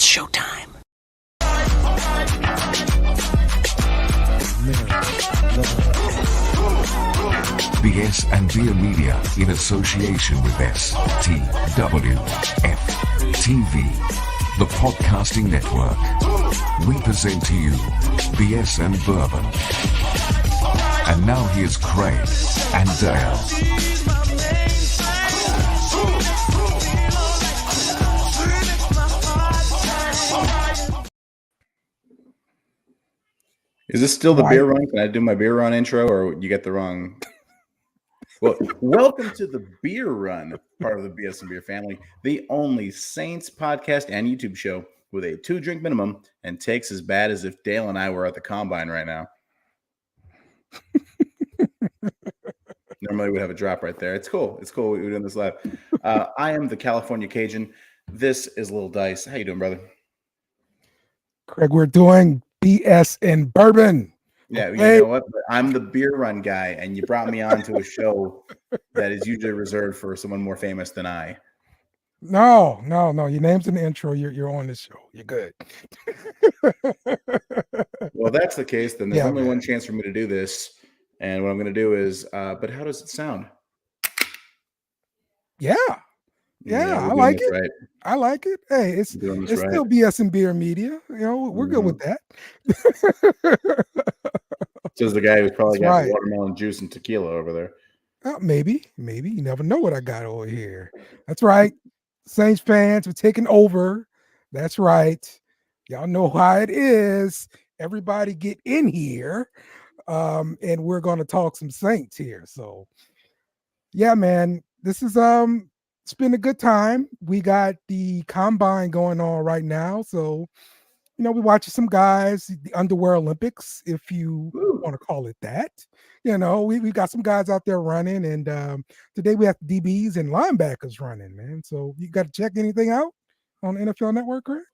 It's showtime. BS and Beer Media in association with STWF TV, the podcasting network. We present to you BS and Bourbon. And now here's Craig and Dale. Is this still the beer run? Can I do my beer run intro, or you get the wrong? Well, welcome to the beer run, part of the BS and Beer family, the only Saints podcast and YouTube show with a 2-drink minimum and takes as bad as if Dale and I were at the combine right now. Normally we'd have a drop right there. It's cool. It's cool. We're doing this live. I am the California Cajun. This is Lil Dice. How you doing, brother? Craig, we're doing BS and Bourbon. Yeah, okay. You know what? I'm the beer run guy, and you brought me on to a show that is usually reserved for someone more famous than I. No. Your name's in the intro. You're on this show. You're good. Well, if that's the case, then there's only one chance for me to do this. And what I'm going to do is, but how does it sound? Yeah, I like it. Right. I like it. Hey, it's still BS and Beer Media. You know, we're good with that. Says the guy who's probably got watermelon juice and tequila over there. Maybe. You never know what I got over here. That's right. Saints fans are taking over. That's right. Y'all know how it is. Everybody get in here. And we're going to talk some Saints here. So, yeah, man, this is it's been a good time. We got the combine going on right now. So, you know, we're watching some guys, the Underwear Olympics, if you want to call it that. You know, we got some guys out there running, and today we have DBs and linebackers running, man. So you got to check anything out on NFL Network, Greg?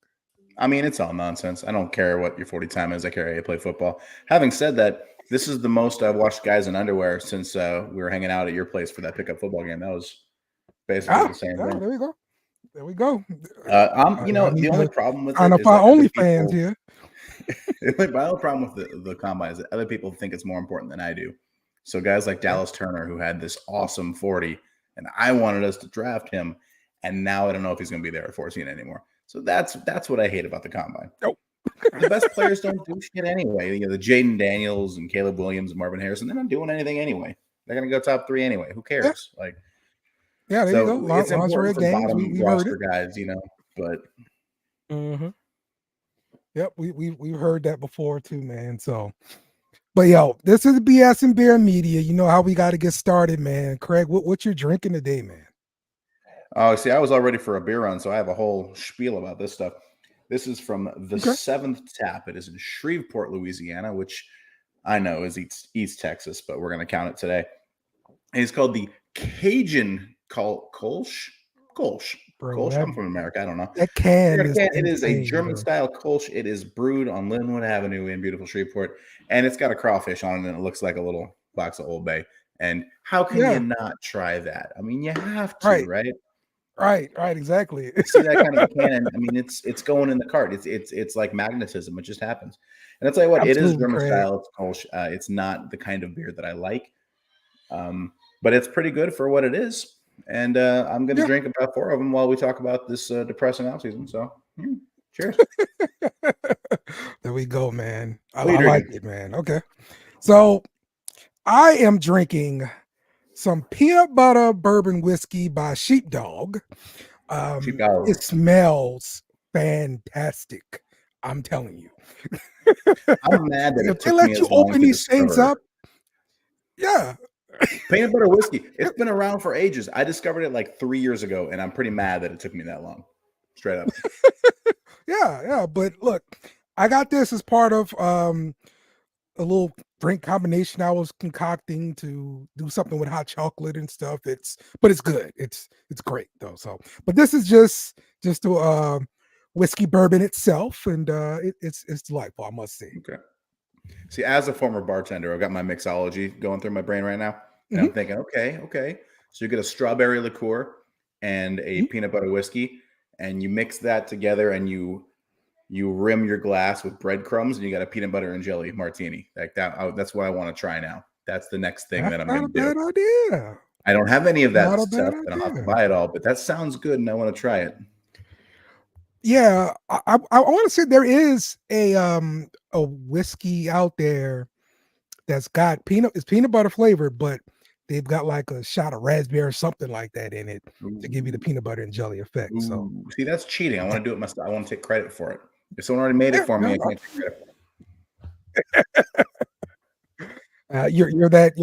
I mean, it's all nonsense. I don't care what your 40 time is. I care how you play football. Having said that, this is the most I've watched guys in underwear since we were hanging out at your place for that pickup football game. That was basically the same thing. There we go. The only problem with it is our OnlyFans here. My only problem with the combine is that other people think it's more important than I do. So guys like Dallas Turner, who had this awesome 40, and I wanted us to draft him, and now I don't know if he's going to be there at 14 anymore. So that's what I hate about the combine. The best players don't do shit anyway. You know, the Jaden Daniels and Caleb Williams and Marvin Harrison, they're not doing anything anyway. They're going to go top 3 anyway. Who cares? There you go. It's important for bottom roster guys, you know. But yep, we've heard that before too, man. So, but yo, this is BS and Beer Media. You know how we got to get started, man. Craig, what you're drinking today, man? Oh, see, I was all ready for a beer run, so I have a whole spiel about this stuff. This is from the Seventh Tap. It is in Shreveport, Louisiana, which I know is East Texas, but we're going to count it today. And it's called the Cajun Kolsch. I'm from America. I don't know. That can. It is a German-style Kolsch. It is brewed on Linwood Avenue in beautiful Shreveport, and it's got a crawfish on it, and it looks like a little box of Old Bay. And how can you not try that? I mean, you have to, right? Right, exactly. See that kind of a cannon? I mean, it's going in the cart. It's like magnetism. It just happens. And I'll tell you what, Absolutely, it is German style. It's Kolsch. It's not the kind of beer that I like, but it's pretty good for what it is. And I'm going to drink about 4 of them while we talk about this depressing offseason. So, cheers. There we go, man. I like it, man. Okay, so I am drinking some peanut butter bourbon whiskey by Sheepdog. It smells fantastic. I'm telling you. I'm mad that if they let you open these things up. Yeah. Peanut butter whiskey. It's been around for ages. I discovered it like 3 years ago, and I'm pretty mad that it took me that long. Straight up. Yeah. But look, I got this as part of a little drink combination I was concocting to do something with hot chocolate and stuff. But it's good. It's great though. So, but this is just a whiskey bourbon itself, and it's delightful, I must say. Okay. See, as a former bartender, I've got my mixology going through my brain right now, and I'm thinking, okay. So you get a strawberry liqueur and a peanut butter whiskey, and you mix that together, and you you rim your glass with breadcrumbs, and you got a peanut butter and jelly martini. Like that. That's what I want to try now. That's the next thing that I'm Not going a to do. bad idea. I don't have any of that Not a stuff, bad and I'll have to idea. buy it all. But that sounds good, and I want to try it. Yeah, I want to say there is a whiskey out there that's got it's peanut butter flavored, but they've got like a shot of raspberry or something like that in it to give you the peanut butter and jelly effect. So Ooh, see, that's cheating. I want to do it myself. I want to take credit for it. If someone already made it for me, I can't take credit for it. You're that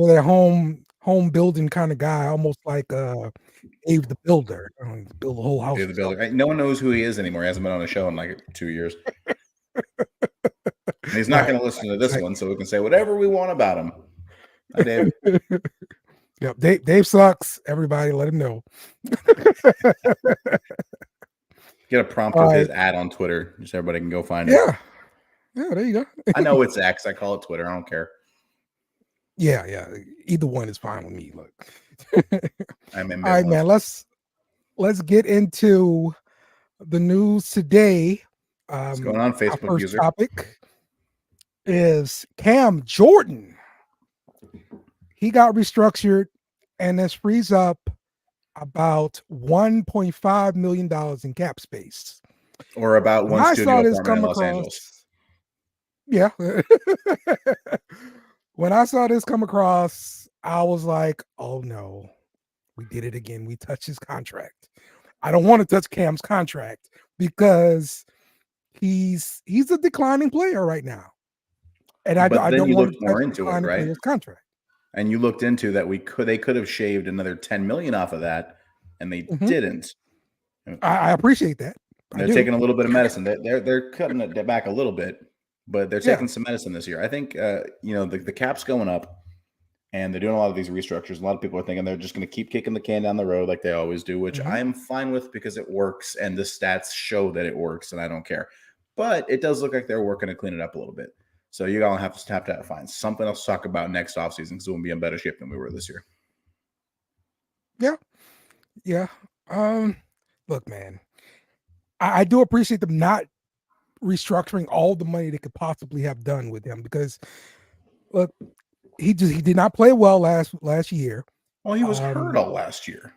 home building kind of guy, almost like Dave the Builder. Build a whole house. Dave the Builder. No one knows who he is anymore. He hasn't been on a show in like 2 years. And he's not going to listen to this one, so we can say whatever we want about him. Hi, Dave. Yep, Dave sucks. Everybody, let him know. Get a prompt with his ad on Twitter, just everybody can go find it. Yeah, there you go. I know it's X. I call it Twitter. I don't care. Yeah. Either one is fine with me. Look. I'm all right, man. Let's get into the news today. What's going on, Facebook our first user? Topic is Cam Jordan. He got restructured, and this frees up about $1.5 million in cap space, or about one studio apartment in Los Angeles. Yeah. When I saw this come across, I was like, "Oh no, we did it again. We touched his contract. I don't want to touch Cam's contract because he's a declining player right now, and I don't want to touch into it, right? His contract." And you looked into that. They could have shaved another $10 million off of that, and they didn't. I appreciate that. They're taking a little bit of medicine. They're cutting it back a little bit, but they're taking some medicine this year. I think the cap's going up, and they're doing a lot of these restructures. A lot of people are thinking they're just going to keep kicking the can down the road like they always do, which I am fine with because it works, and the stats show that it works, and I don't care. But it does look like they're working to clean it up a little bit. So you're going to have to find something else to talk about next offseason because we'll be in better shape than we were this year. Yeah. Look, man, I do appreciate them not restructuring all the money they could possibly have done with him because, look, he did not play well last year. Well, he was hurt all last year.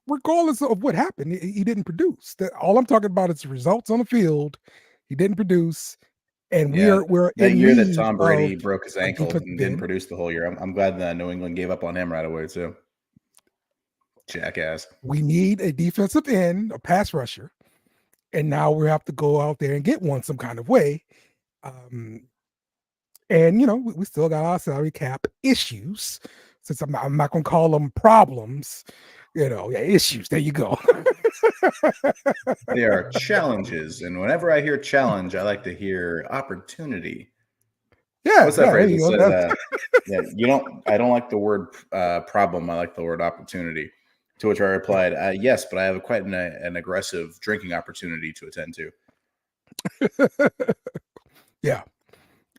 Regardless of what happened, he didn't produce. All I'm talking about is the results on the field. He didn't produce. And we're that in year that Tom Brady broke his ankle and didn't end. produce the whole year. I'm glad that New England gave up on him right away too. Jackass. We need a defensive end, a pass rusher, and now we have to go out there and get one some kind of way. And we still got our salary cap issues. Since I'm not going to call them problems, issues. There you go. They are challenges, and whenever I hear challenge, I like to hear opportunity. Yeah, what's that phrase? I don't like the word problem. I like the word opportunity. To which I replied, yes, but I have quite an aggressive drinking opportunity to attend to. Yeah.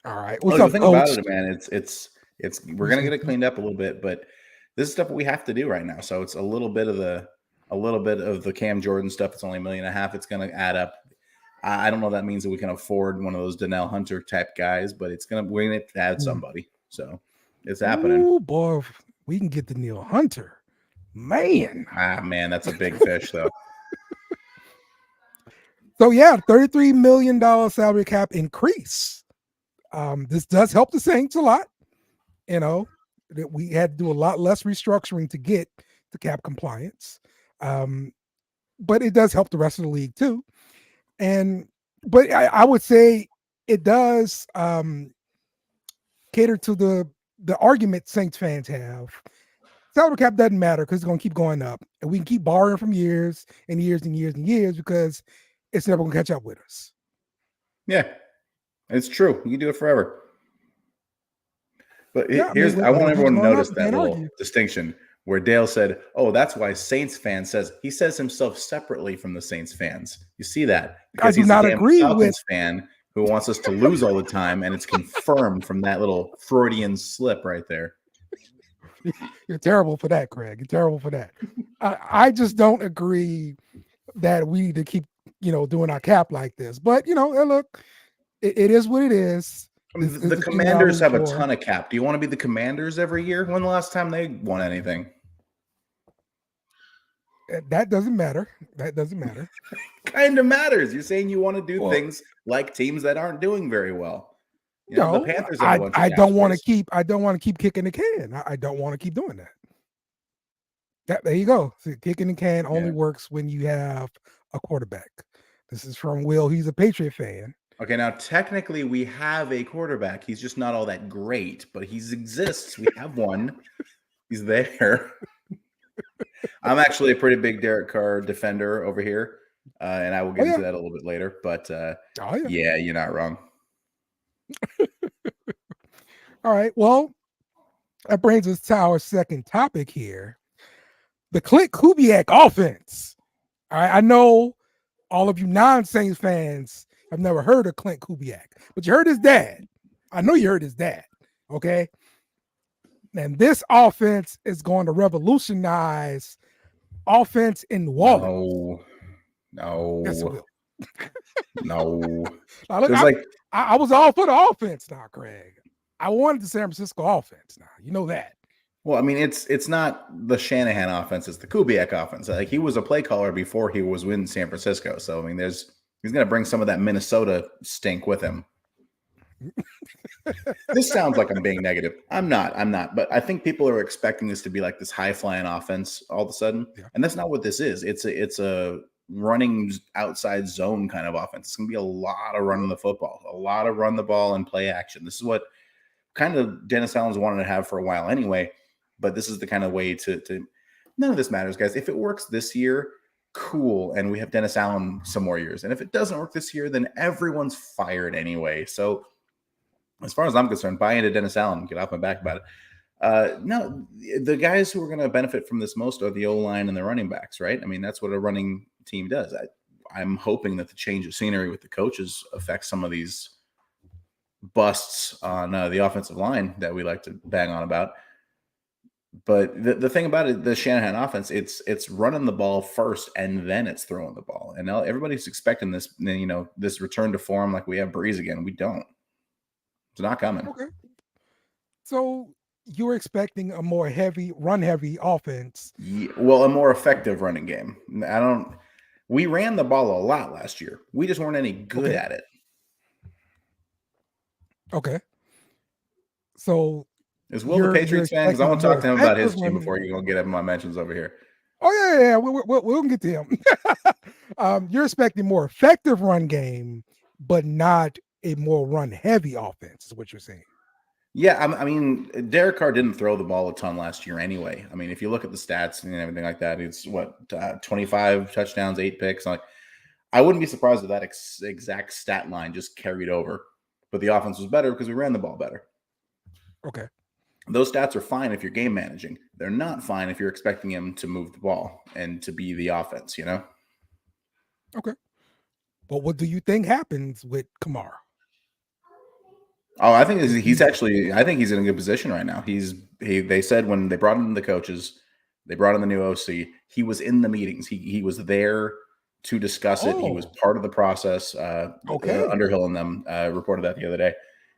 All right. Well, the thing about it, man, it's we're gonna get it cleaned up a little bit, but this is stuff we have to do right now. So it's a little bit of the Cam Jordan stuff. It's only $1.5 million. It's gonna add up. I don't know if that means that we can afford one of those Donnell Hunter type guys, but we're gonna add somebody. So it's happening. Oh boy, we can get Donnell Hunter. Man, that's a big fish, though. So $33 million salary cap increase. This does help the Saints a lot. That we had to do a lot less restructuring to get to cap compliance, but it does help the rest of the league too. But I would say it does cater to the argument Saints fans have. Salary cap doesn't matter because it's going to keep going up, and we can keep borrowing from years and years and years and years because it's never going to catch up with us. Yeah, it's true. You can do it forever. But I want everyone to notice that little distinction where Dale said, "Oh, that's why Saints fan says he says himself separately from the Saints fans." You see that because he's a Falcons fan who wants us to lose all the time, and it's confirmed from that little Freudian slip right there. You're terrible for that, Craig. You're terrible for that. I just don't agree that we need to keep doing our cap like this. But look, it is what it is. I mean, This is the the team that I Commanders root have a for. ton of cap. Do you want to be the Commanders every year? When the last time they won anything? That doesn't matter. That doesn't matter. Kind of matters. You're saying you want to do Well, things like teams that aren't doing very well. The no, Panthers have a bunch of I cap don't want to space. keep. I don't want to keep kicking the can. I don't want to keep doing that. There you go. See, kicking the can only works when you have a quarterback. This is from Will. He's a Patriot fan. Okay, now technically we have a quarterback. He's just not all that great, but he exists. We have one. He's there. I'm actually a pretty big Derek Carr defender over here, and I will get into that a little bit later. But yeah, you're not wrong. All right. Well, that brings us to our second topic here. The Clint Kubiak offense. All right. I know all of you non-Saints fans have never heard of Clint Kubiak, but you heard his dad. I know you heard his dad. Okay. And this offense is going to revolutionize offense in New Orleans. No. Yes, it will. No. I was all for the offense now, Craig. I wanted the San Francisco offense now. You know that. Well, I mean, it's not the Shanahan offense, it's the Kubiak offense. Like, he was a play caller before he was in San Francisco. So, I mean, he's going to bring some of that Minnesota stink with him. This sounds like I'm being negative. I'm not. But I think people are expecting this to be like this high-flying offense all of a sudden. Yeah. And that's not what this is. It's a running outside zone kind of offense. It's going to be a lot of running the football, a lot of run the ball and play action. This is what kind of Dennis Allen's wanted to have for a while anyway. But this is the kind of way to none of this matters, guys. If it works this year, cool. And we have Dennis Allen some more years. And if it doesn't work this year, then everyone's fired anyway. So as far as I'm concerned, buy into Dennis Allen, get off my back about it. No, the guys who are going to benefit from this most are the O-line and the running backs, right? I mean, that's what a running team does. I'm hoping that the change of scenery with the coaches affects some of these busts on the offensive line that we like to bang on about. But the thing about it, the Shanahan offense, it's running the ball first and then it's throwing the ball. And now everybody's expecting this, this return to form like we have Breeze again. We don't. It's not coming. Okay. So you're expecting a more run-heavy offense. Yeah, well, a more effective running game. We ran the ball a lot last year. We just weren't any good at it. Okay. So is Will the Patriots fan? Because I want to talk to him about his team before you're going to get my mentions over here. Oh, yeah. We'll get to him. You're expecting more effective run game, but not a more run-heavy offense is what you're saying. Yeah, I mean, Derek Carr didn't throw the ball a ton last year anyway. I mean, if you look at the stats and everything like that, it's 25 touchdowns, 8 picks. Like, I wouldn't be surprised if that exact stat line just carried over. But the offense was better because we ran the ball better. Okay. Those stats are fine if you're game managing. They're not fine if you're expecting him to move the ball and to be the offense, Okay. But what do you think happens with Kamara? Oh, I think he's in a good position right now. They said when they brought in the coaches, they brought in the new OC, he was in the meetings. He was there to discuss it. He was part of the process. Underhill and them reported that the other day,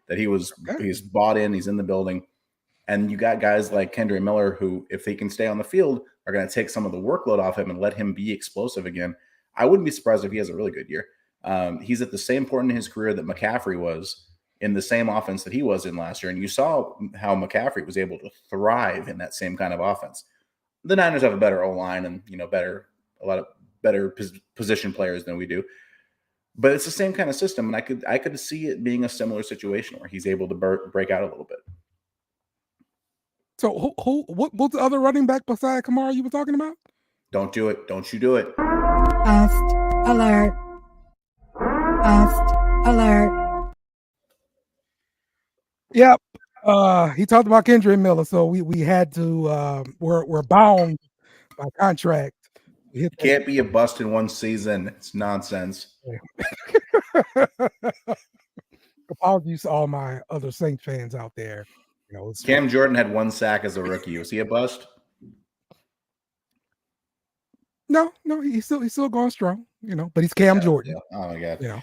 that he's bought in, he's in the building. And you got guys like Kendre Miller who, if he can stay on the field, are going to take some of the workload off him and let him be explosive again. I wouldn't be surprised if he has a really good year. He's at the same point in his career that McCaffrey was in the same offense that he was in last year. And you saw how McCaffrey was able to thrive in that same kind of offense. The Niners have a better O-line and, a lot of better position players than we do. But it's the same kind of system. And I could see it being a similar situation where he's able to break out a little bit. So what's the other running back beside Kamara you were talking about? Don't do it. Don't you do it. Bust alert. Bust alert. Yep. He talked about Kendre Miller, so we had to we're bound by contract. It can't be a bust in one season. It's nonsense. Apologies to all my other Saints fans out there. Cam Jordan had 1 sack as a rookie. Was he a bust? No, he's still going strong, but he's Cam Jordan, Oh my god. you know.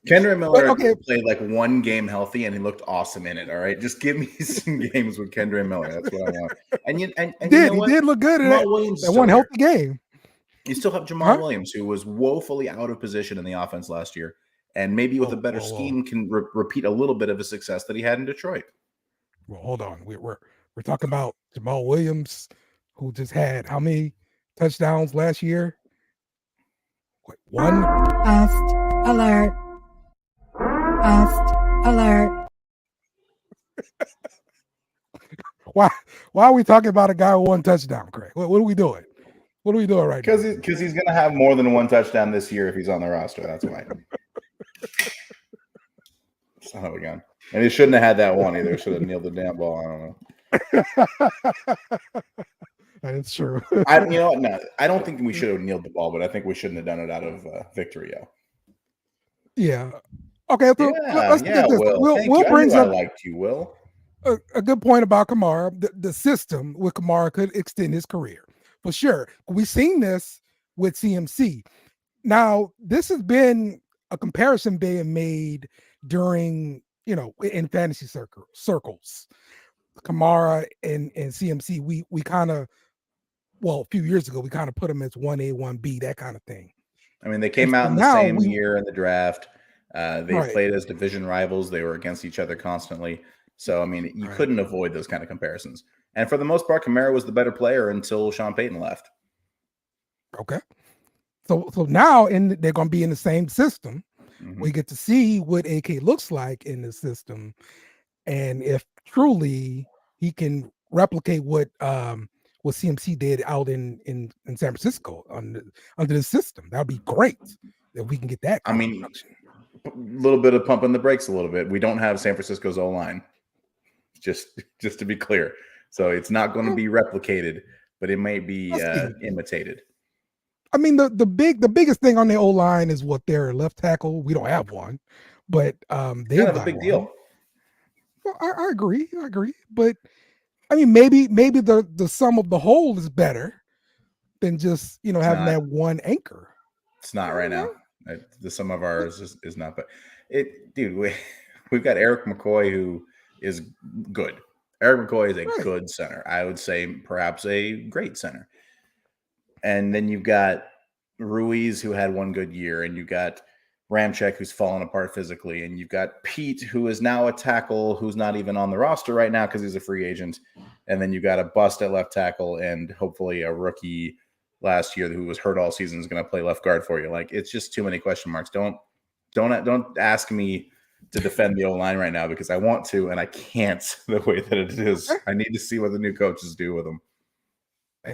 Kendrick Miller okay. played like one game healthy and he looked awesome in it. All right, just give me some games with Kendrick Miller. That's what I want. And you know what? He did look good in Jamal Williams is that still one here. healthy game. You still have Jamal Huh? Williams, who was woefully out of position in the offense last year, and maybe with a better scheme can repeat a little bit of a success that he had in Detroit. Well, hold on. We're talking about Jamal Williams, who just had how many touchdowns last year? Wait, one. Bust alert. Bust alert. Why are we talking about a guy with one touchdown, Craig? What are we doing? What are we doing right now? Because he's going to have more than one touchdown this year if he's on the roster. That's why. Son of a gun. And he shouldn't have had that one either. Should have kneeled the damn ball. I don't know. That's true. No, I don't think we should have kneeled the ball, but I think we shouldn't have done it out of victory. Yeah. Okay. So let's get this. Will. Will brings up. I liked you, Will. A good point about Kamara. The system with Kamara could extend his career for sure. We've seen this with CMC. Now, this has been a comparison being made during, in fantasy circles. Kamara and CMC, we kind of, a few years ago, we kind of put them as 1A, 1B, that kind of thing. I mean, they came out in the same year in the draft. They played as division rivals. They were against each other constantly. So, I mean, you couldn't avoid those kind of comparisons. And for the most part, Kamara was the better player until Sean Payton left. Okay. So now they're going to be in the same system. Mm-hmm. We get to see what AK looks like in the system. And if truly he can replicate what CMC did out in San Francisco under the system, that would be great if we can get that. I mean, a little bit of pumping the brakes a little bit. We don't have San Francisco's O-line. Just to be clear. So it's not going to be replicated, but it may be imitated. I mean, the biggest thing on the O-line is what their left tackle. We don't have one, but they have a big deal. Well, I agree. But I mean, maybe the sum of the whole is better than just having that one anchor. It's not right now. The sum of ours is not. But we've got Eric McCoy, who is good. Eric McCoy is a good center. I would say perhaps a great center. And then you've got Ruiz, who had one good year, and you've got Ramczyk, who's fallen apart physically, and you've got Pete, who is now a tackle, who's not even on the roster right now because he's a free agent. And then you've got a bust at left tackle, and hopefully a rookie last year who was hurt all season is going to play left guard for you. Like, it's just too many question marks. Don't ask me to defend the O-line right now because I want to, and I can't the way that it is. I need to see what the new coaches do with them.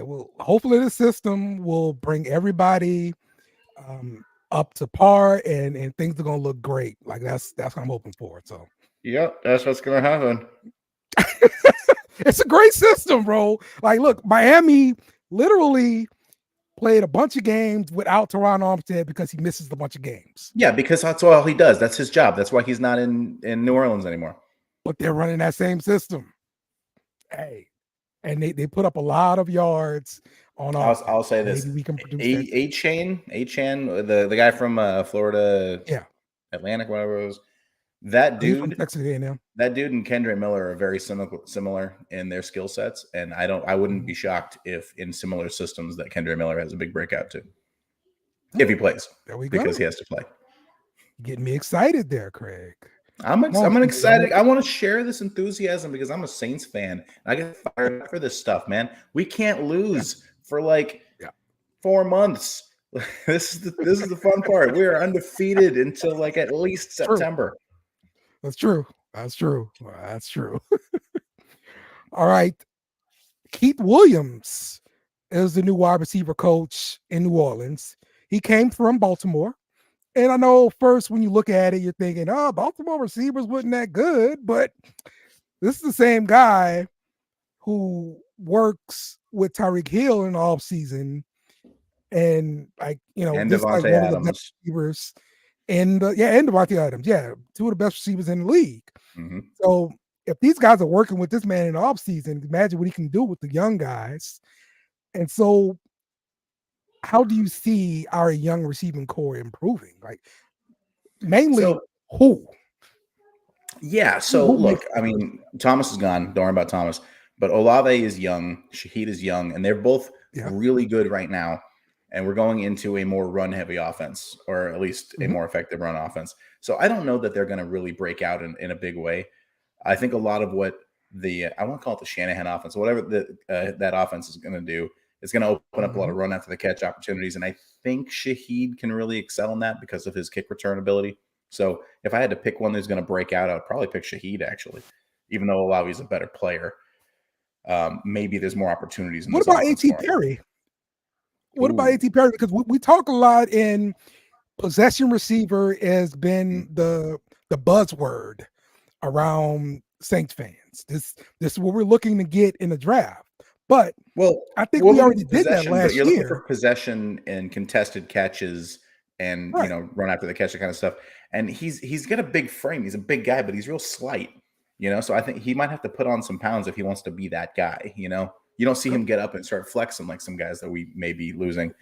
Well, hopefully the system will bring everybody up to par, and things are going to look great. Like that's what I'm hoping for. So, yep, that's what's going to happen. It's a great system, bro. Like, look, Miami literally played a bunch of games without Teron Armstead because he misses a bunch of games. Yeah, because that's all he does. That's his job. That's why he's not in New Orleans anymore. But they're running that same system. Hey, and they put up a lot of yards on offense. I'll say this. Maybe we can produce Achane, the guy from Florida, Atlantic, whatever it was. That dude, that dude and Kendrick Miller are very similar in their skill sets, and I wouldn't be shocked if in similar systems that Kendrick Miller has a big breakout too, if he plays. There we go. Because he has to play. Getting me excited there, Craig. I'm excited. I want to share this enthusiasm because I'm a Saints fan. I get fired up for this stuff, man. We can't lose for 4 months. This is the fun part. We are undefeated until at least September. That's true. All right. Keith Williams is the new wide receiver coach in New Orleans. He came from Baltimore. And I know first when you look at it, you're thinking, Baltimore receivers wasn't that good. But this is the same guy who works with Tyreek Hill in the offseason. And and this Devontae one of Adams. the best receivers. And Devontae Adams, two of the best receivers in the league. Mm-hmm. So if these guys are working with this man in the offseason, imagine what he can do with the young guys. And so how do you see our young receiving core improving? Like mainly So who? yeah, so Who makes look, I mean, Thomas is gone. Don't worry about Thomas. But Olave is young, Shaheed is young, and they're both yeah. really good right now. And we're going into a more run-heavy offense, or at least a Mhm. more effective run offense. So I don't know that they're going to really break out in a big way. I think a lot of what I won't call it the Shanahan offense, whatever that offense is going to do, is going to open up a lot Mhm. of run after the catch opportunities. And I think Shaheed can really excel in that because of his kick return ability. So if I had to pick one that's going to break out, I'd probably pick Shaheed actually, even though Olavi's a better player. Maybe there's more opportunities in What this about offense A.T. for him. Perry? What about Ooh, A.T. Perry? Because we talk a lot in possession receiver has mm. been the buzzword around Saints fans. This is what we're looking to get in the draft. But Well, I think we're we looking already for did that possession, but last you're looking for year. possession and contested catches and Right. run after the catch, that kind of stuff. And he's got a big frame. He's a big guy, but he's real slight. So I think he might have to put on some pounds if he wants to be that guy. You don't see him get up and start flexing like some guys that we may be losing.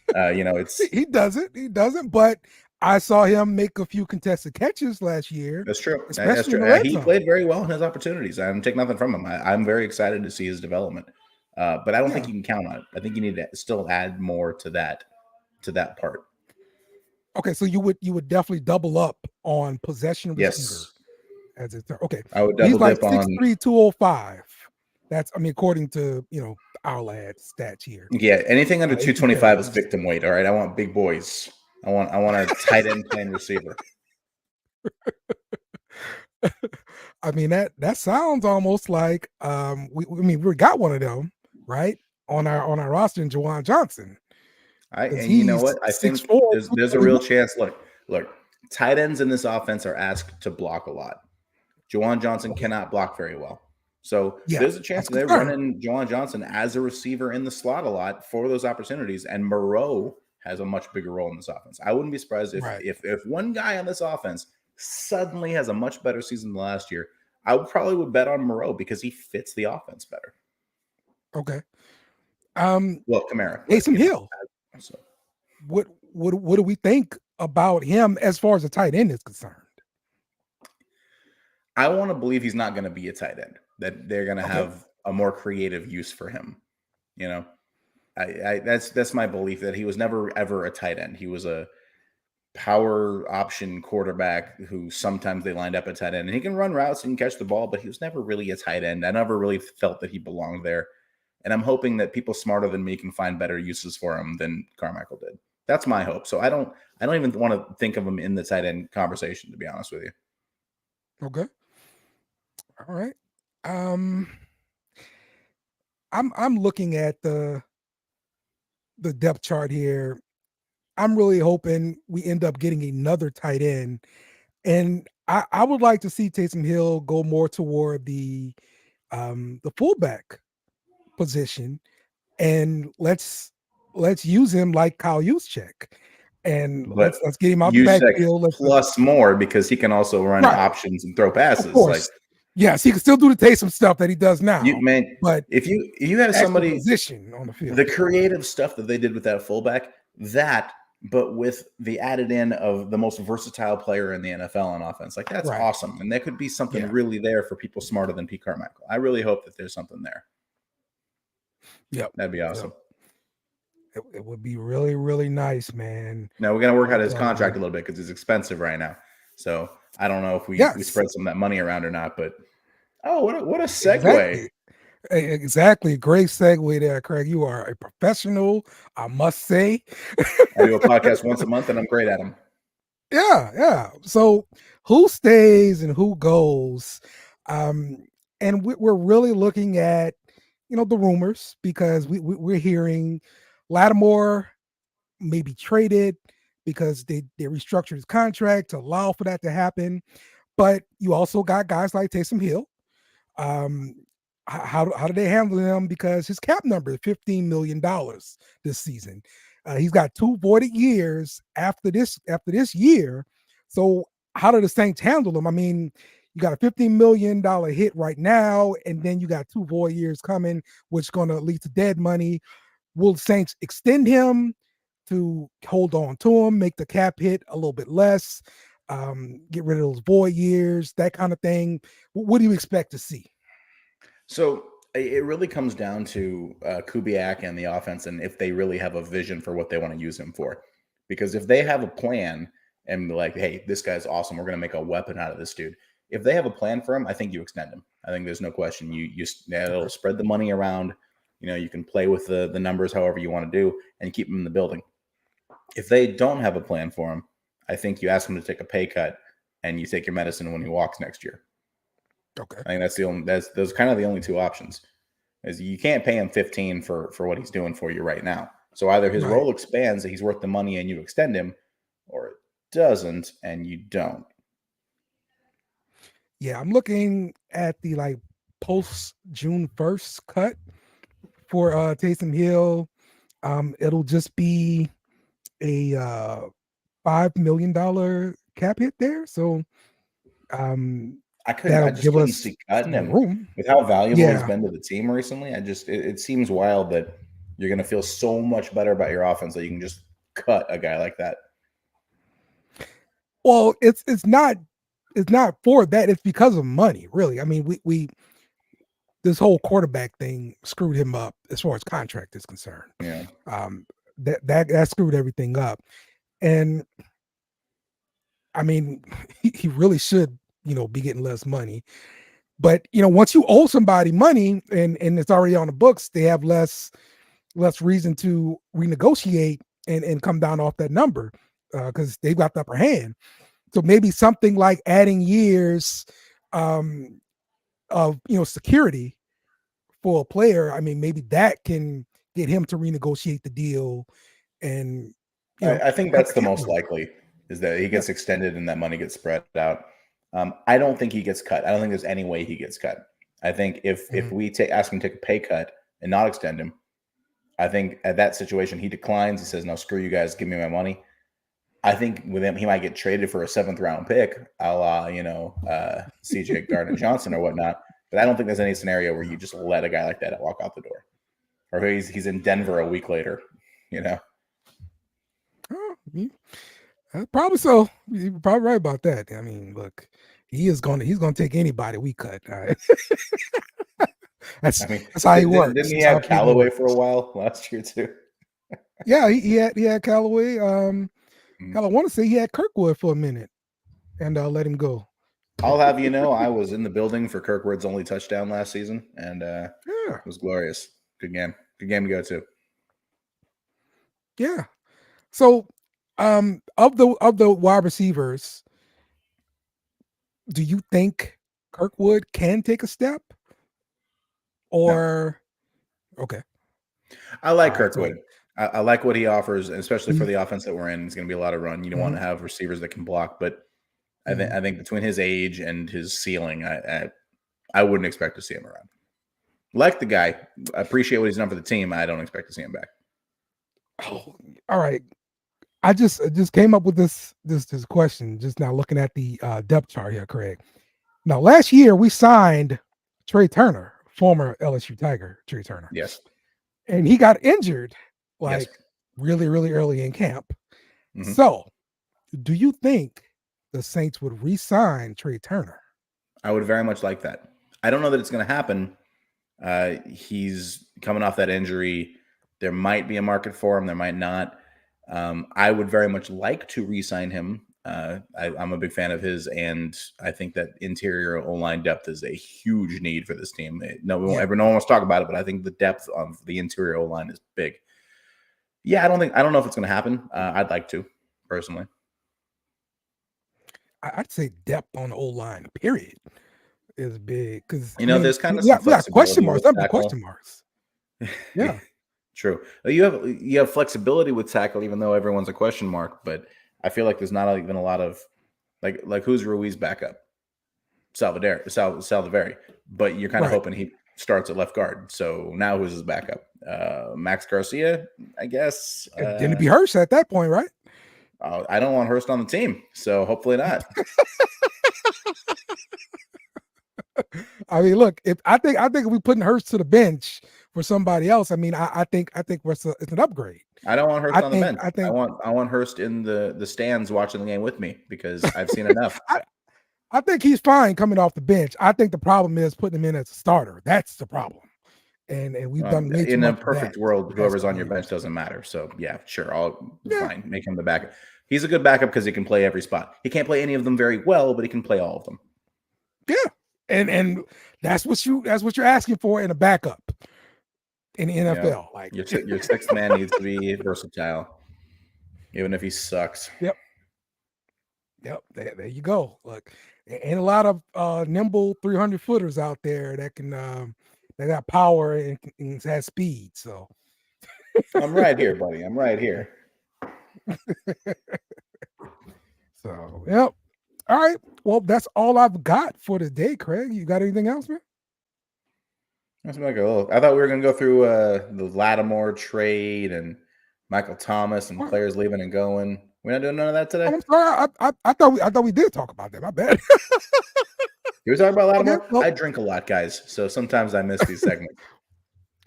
It's He doesn't. He doesn't. But I saw him make a few contested catches last year, That's true. That's especially in true. the red He zone. played very well in his opportunities. I don't take nothing from him. I'm very excited to see his development, but I don't think Yeah. you can count on it. I think you need to still add more to that part. Okay. So you would definitely double up on possession receiver Yes, as it's okay. I would He's double like dip on. 6'3", 205. That's according to our lad stats here. Yeah, anything under A.T. 225 Perry. is victim weight. All right, I want big boys. I want a tight end playing receiver. I mean that sounds almost like we got one of them right on our roster in Jawan Johnson because And you know he's what? I think 6'4", there's a real chance. Look, tight ends in this offense are asked to block a lot. Jawan Johnson cannot block very well. So Yeah, there's a chance that's that they're confirmed. running Jawan Johnson as a receiver in the slot a lot for those opportunities. And Moreau has a much bigger role in this offense. I wouldn't be surprised Right. if one guy on this offense suddenly has a much better season than last year. I would bet on Moreau because he fits the offense better. Okay. Well, Kamara, but Taysom Hill. so What do we think about him as far as the tight end is concerned? I want to believe he's not going to be a tight end. That they're going to Okay. have a more creative use for him. That's my belief that he was never ever a tight end. He was a power option quarterback who sometimes they lined up at tight end, and he can run routes and catch the ball, but he was never really a tight end. I never really felt that he belonged there, and I'm hoping that people smarter than me can find better uses for him than Carmichael did. That's my hope. So I don't even want to think of him in the tight end conversation, to be honest with you. Okay. All right. I'm looking at the depth chart here. I'm really hoping we end up getting another tight end. And I would like to see Taysom Hill go more toward the fullback position, and let's use him like Kyle Juszczyk, and But let's get him out the Juszczyk backfield. plus more because he can also run Right, options and throw of passes. Like course, yes, he can still do the Taysom stuff that he does now, man, but if you have actual somebody, position on the field. the creative stuff that they did with that fullback, but with the added in of the most versatile player in the NFL on offense, like that's Right. awesome. And there could be something really there for people smarter than Pete Carmichael. I really hope that there's something there. Yep, That'd be awesome. Yep. It would be really, really nice, man. Now we're gonna work out his contract a little bit because it's expensive right now. So I don't know if we spread some of that money around or not. But what a segue! Exactly. Great segue there, Craig. You are a professional, I must say. I do a podcast once a month, and I'm great at them. Yeah. So who stays and who goes? And we're really looking at the rumors because we're hearing Lattimore may be traded because they restructured his contract to allow for that to happen. But you also got guys like Taysom Hill. How do they handle him? Because his cap number is $15 million this season. He's got 2 voided years after this year. So how do the Saints handle him? I mean, you got a $15 million hit right now, and then you got 2 void years coming, which is going to lead to dead money. Will the Saints extend him? to hold on to him, make the cap hit a little bit less, get rid of those void years, that kind of thing? What do you expect to see? So it really comes down to Kubiak and the offense, and if they really have a vision for what they want to use him for. Because if they have a plan and like, hey, this guy's awesome, we're going to make a weapon out of this dude. If they have a plan for him, I think you extend him. I think there's no question. It'll spread the money around. You can play with the numbers however you want to do and keep him in the building. If they don't have a plan for him, I think you ask him to take a pay cut and you take your medicine when he walks next year. Okay. I think those kind of the only two options. Is you can't pay him 15 for what he's doing for you right now. So either his role expands that he's worth the money and you extend him, or it doesn't and you don't. Yeah, I'm looking at the like post June 1st cut for Taysom Hill. It'll just be a $5 million cap hit there. So I just couldn't see cutting him room. With how valuable he's been to the team recently. It seems wild that you're going to feel so much better about your offense that you can just cut a guy like that. Well, it's not for that. It's because of money, really. I mean, we this whole quarterback thing screwed him up as far as contract is concerned. Yeah. That screwed everything up. And I mean, he really should, be getting less money. But once you owe somebody money and it's already on the books, they have less reason to renegotiate and come down off that number because they've got the upper hand. So maybe something like adding years of security for a player. I mean, maybe that can get him to renegotiate the deal. And I think that's the most likely, is that he gets extended and that money gets spread out. I don't think he gets cut. I don't think there's any way he gets cut. I think if we ask him to take a pay cut and not extend him, I think at that situation he declines. He says, "No, screw you guys. Give me my money." I think with him, he might get traded for a 7th round pick, a la CJ Gardner-Johnson or whatnot. But I don't think there's any scenario where you just let a guy like that walk out the door, or he's in Denver a week later. Probably so. You're probably right about that. I mean, look, he's going to take anybody we cut. All right. That's how he works. Didn't he have Callaway for a while last year too? Yeah, he had Callaway. I want to say he had Kirkwood for a minute, and let him go. I'll have you know, I was in the building for Kirkwood's only touchdown last season, and it was glorious. Good game to go to. Yeah. So, of the wide receivers, do you think Kirkwood can take a step? Or okay, I like Kirkwood. I like what he offers, especially for the offense that we're in. It's going to be a lot of run. You don't want to have receivers that can block, but I think between his age and his ceiling, I wouldn't expect to see him around. Like the guy, I appreciate what he's done for the team. I don't expect to see him back. Oh, all right. I just came up with this question just now, looking at the depth chart here, Craig. Now, last year we signed Trey Turner, former LSU Tiger Trey Turner. Yes. And he got injured really, really early in camp. Mm-hmm. So, do you think the Saints would re-sign Trey Turner? I would very much like that. I don't know that it's going to happen. He's coming off that injury. There might be a market for him. There might not. I would very much like to re-sign him. I'm a big fan of his, and I think that interior O-line depth is a huge need for this team. No one wants to talk about it, but I think the depth of the interior O-line is big. Yeah, I don't know if it's going to happen. I'd like to, personally. I'd say depth on the O-line, period, is big, because there's kind of some question marks. Question marks. Yeah. True. You have flexibility with tackle, even though everyone's a question mark. But I feel like there's not even a lot of like who's Ruiz backup? Salvaderi. But you're kind of hoping he starts at left guard. So now who's his backup? Max Garcia, I guess. Didn't it be Hurst at that point, right? I don't want Hurst on the team, so hopefully not. I mean, look, I think if we putting Hurst to the bench for somebody else, I mean, I think it's an upgrade. I don't want Hurst I on the bench. I think I want Hurst in the stands watching the game with me because I've seen enough. I think he's fine coming off the bench. I think the problem is putting him in as a starter. That's the problem. And we've done way too In a much of perfect that world, the past whoever's on couple your bench years. doesn't matter. So yeah, sure, I'll Yeah. fine make him the backup. He's a good backup because he can play every spot. He can't play any of them very well, but he can play all of them. Yeah. And that's what you're asking for in a backup in the NFL. Like Your sixth man needs to be versatile, even if he sucks. Yep. There you go. Look, ain't a lot of nimble 300 footers out there that can that got power and has speed. So I'm right here, buddy. I'm right here. So yep. All right. Well, that's all I've got for today, Craig. You got anything else, man? Let's make a little. I thought we were going to go through the Lattimore trade and Michael Thomas and players leaving and going. We're not doing none of that today. Oh, I'm sorry. I thought we did talk about that. My bad. You were talking about Lattimore? Okay, well, I drink a lot, guys, so sometimes I miss these segments.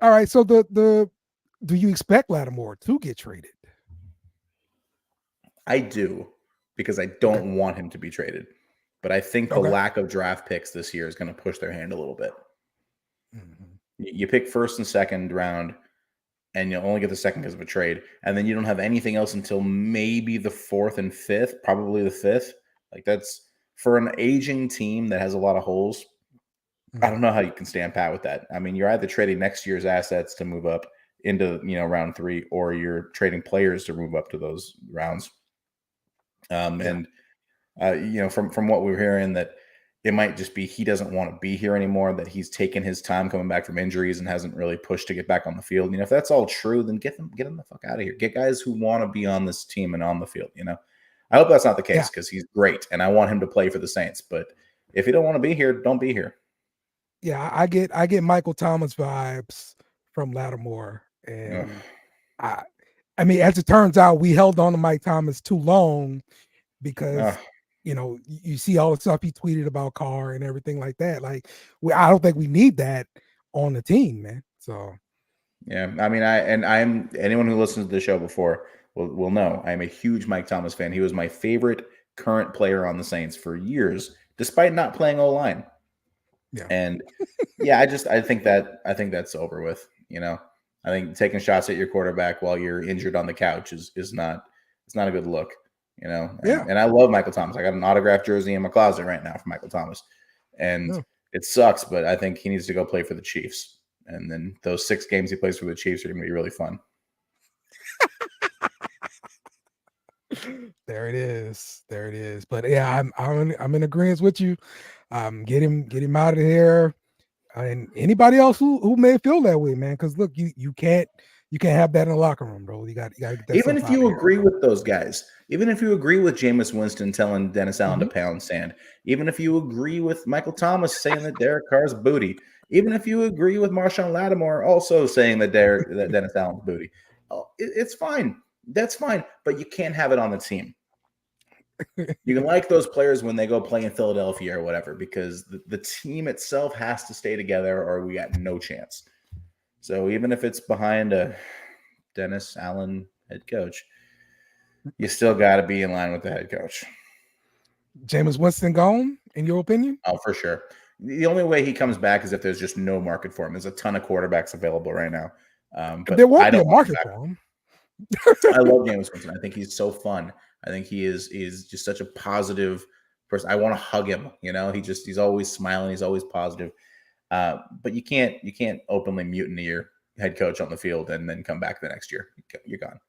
All right. So do you expect Lattimore to get traded? I do, because I don't want him to be traded. But I think the lack of draft picks this year is going to push their hand a little bit. Mm-hmm. You pick first and second round, and you'll only get the second because of a trade. And then you don't have anything else until maybe the fourth and fifth, probably the fifth. Like, that's for an aging team that has a lot of holes. I don't know how you can stand pat with that. I mean, you're either trading next year's assets to move up into, round 3, or you're trading players to move up to those rounds. And from what we're hearing, that it might just be he doesn't want to be here anymore, that he's taken his time coming back from injuries and hasn't really pushed to get back on the field. If that's all true, then get him the fuck out of here. Get guys who want to be on this team and on the field. I hope that's not the case, because he's great and I want him to play for the Saints. But if you don't want to be here, don't be here. Yeah, I get Michael Thomas vibes from Lattimore, and I mean, as it turns out, we held on to Mike Thomas too long because you see all the stuff he tweeted about Carr and everything like that. Like, I don't think we need that on the team, man. So yeah, I mean, I'm anyone who listens to the show before will know I'm a huge Mike Thomas fan. He was my favorite current player on the Saints for years, despite not playing O-line. Yeah. And I think that's over with. I think taking shots at your quarterback while you're injured on the couch is not a good look. And I love Michael Thomas. I got an autographed jersey in my closet right now for Michael Thomas, and it sucks, but I think he needs to go play for the Chiefs. And then those 6 games he plays for the Chiefs are going to be really fun. There it is. But yeah, I'm in agreement with you. Get him out of here. And anybody else who may feel that way, man, because look, you can't have that in the locker room, bro. You got to get that. Even if you agree with those guys, even if you agree with Jameis Winston telling Dennis Allen to pound sand, even if you agree with Michael Thomas saying that Derek Carr's booty, even if you agree with Marshawn Lattimore also saying that Dennis Allen's booty, it's fine. That's fine, but you can't have it on the team. You can like those players when they go play in Philadelphia or whatever, because the team itself has to stay together or we got no chance. So even if it's behind a Dennis Allen head coach, you still got to be in line with the head coach. Jameis Winston gone, in your opinion? Oh, for sure. The only way he comes back is if there's just no market for him. There's a ton of quarterbacks available right now. But there won't be a market for him. I love Jameis Winston. I think he's so fun. I think he is just such a positive person. I want to hug him. He's always smiling. He's always positive. But you can't openly mutiny your head coach on the field and then come back the next year. You're gone.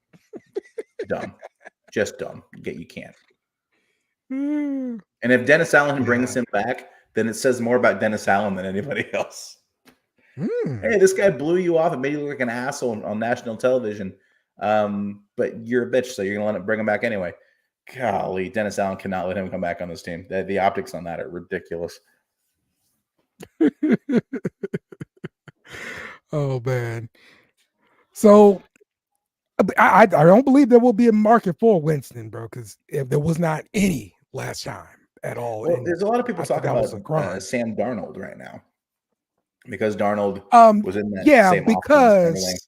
Dumb. Just dumb. You can't. And if Dennis Allen brings him back, then it says more about Dennis Allen than anybody else. Hey, this guy blew you off and made you look like an asshole on national television. But you're a bitch, so you're gonna bring him back anyway. Golly, Dennis Allen cannot let him come back on this team. The optics on that are ridiculous. Oh man. So I don't believe there will be a market for Winston, bro, because if there was not any last time at all. Well, there's a lot of people talking about Sam Darnold right now, because Darnold was in that same because offense.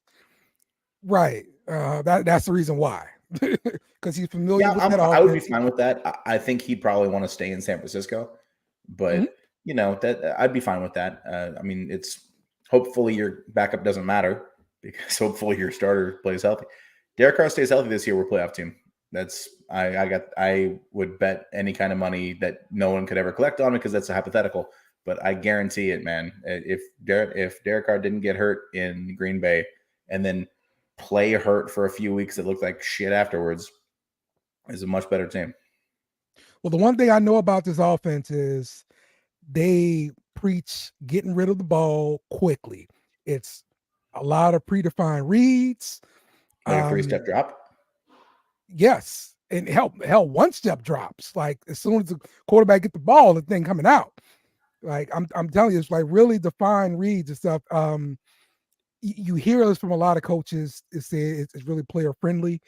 Right. That's the reason why, because he's familiar Yeah, with that I would be offense. fine with that. I think he'd probably want to stay in San Francisco, but Mhm. that I'd be fine with that. I mean, it's hopefully your backup doesn't matter because hopefully your starter plays healthy. Derek Carr stays healthy this year, we're a playoff team. That's I would bet any kind of money that no one could ever collect on because that's a hypothetical. But I guarantee it, man. If Derek Carr didn't get hurt in Green Bay and then play hurt for a few weeks that looked like shit afterwards, is a much better team. Well, the one thing I know about this offense is they preach getting rid of the ball quickly. It's a lot of predefined reads. Like a 3-step drop. Yes, and hell, 1-step drops. Like as soon as the quarterback get the ball, the thing coming out. Like I'm telling you, it's like really defined reads and stuff. You hear this from a lot of coaches. It's really player friendly,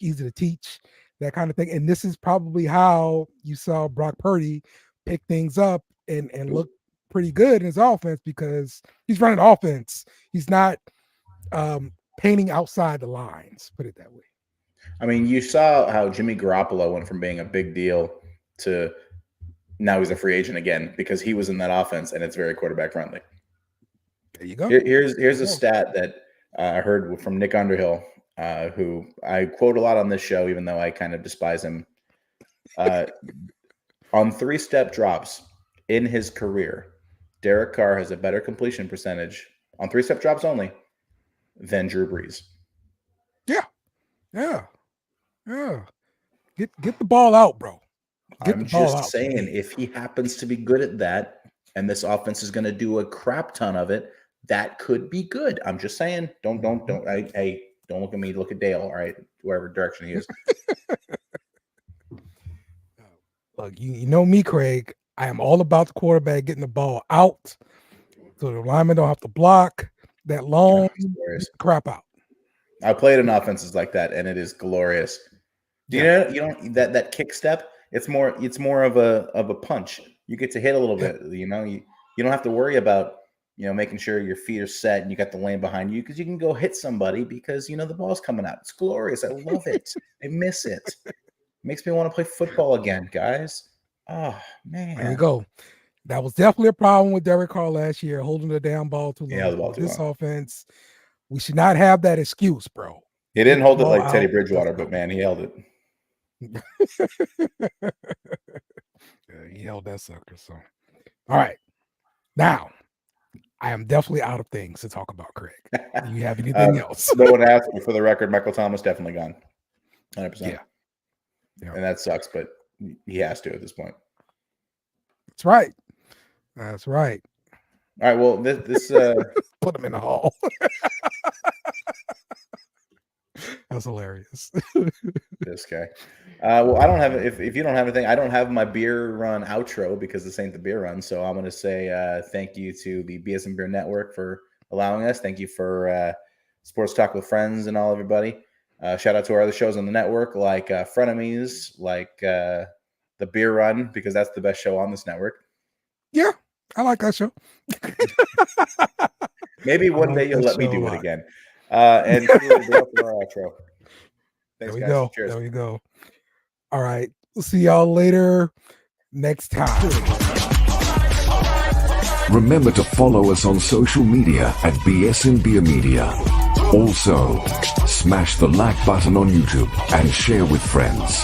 easy to teach, that kind of thing. And this is probably how you saw Brock Purdy pick things up and look pretty good in his offense because he's running offense. He's not painting outside the lines. Put it that way. I mean, you saw how Jimmy Garoppolo went from being a big deal to now he's a free agent again because he was in that offense and it's very quarterback friendly. There you go. Here's a stat that I heard from Nick Underhill, who I quote a lot on this show, even though I kind of despise him. On 3-step drops in his career, Derek Carr has a better completion percentage on 3-step drops only than Drew Brees. Yeah. Get the ball out, bro. I'm just saying, if he happens to be good at that, and this offense is going to do a crap ton of it, that could be good. I'm just saying. Don't look at me. Look at Dale. All right, wherever direction he is. Look, you know me, Craig. I am all about the quarterback getting the ball out, so the linemen don't have to block that long crap out. I played in offenses like that, and it is glorious. You know that kick step. It's more of a punch. You get to hit a little bit. You don't have to worry about making sure your feet are set and you got the lane behind you because you can go hit somebody because the ball's coming out. It's glorious. I love it. I miss it. Makes me want to play football again, guys. Oh man, there you go. That was definitely a problem with Derek Carr last year, holding the damn ball too long. Yeah, the ball too long. Offense, we should not have that excuse, bro. He didn't hold it like Teddy Bridgewater, but man, he held it. He held that sucker. So, all right, now I am definitely out of things to talk about, Craig. Do you have anything else? No one asked me. For the record, Michael Thomas definitely gone, 100%. Yeah, and that sucks, but he has to at this point. That's right. That's right. All right. Well, this put him in the hall. That's hilarious. This guy. Well, I don't have. If you don't have anything, I don't have my beer run outro because this ain't the beer run. So I'm going to say thank you to the BS and Beer Network for allowing us. Thank you for Sports Talk with Friends and all everybody. Shout out to our other shows on the network, like Frenemies, like the Beer Run, because that's the best show on this network. Yeah, I like that show. Maybe one day you'll let me do it again. And for our outro. Thanks, there we guys. go. Cheers. There we go. All right. We'll see y'all later next time. Remember to follow us on social media at BS and Beer Media. Also, smash the like button on YouTube and share with friends.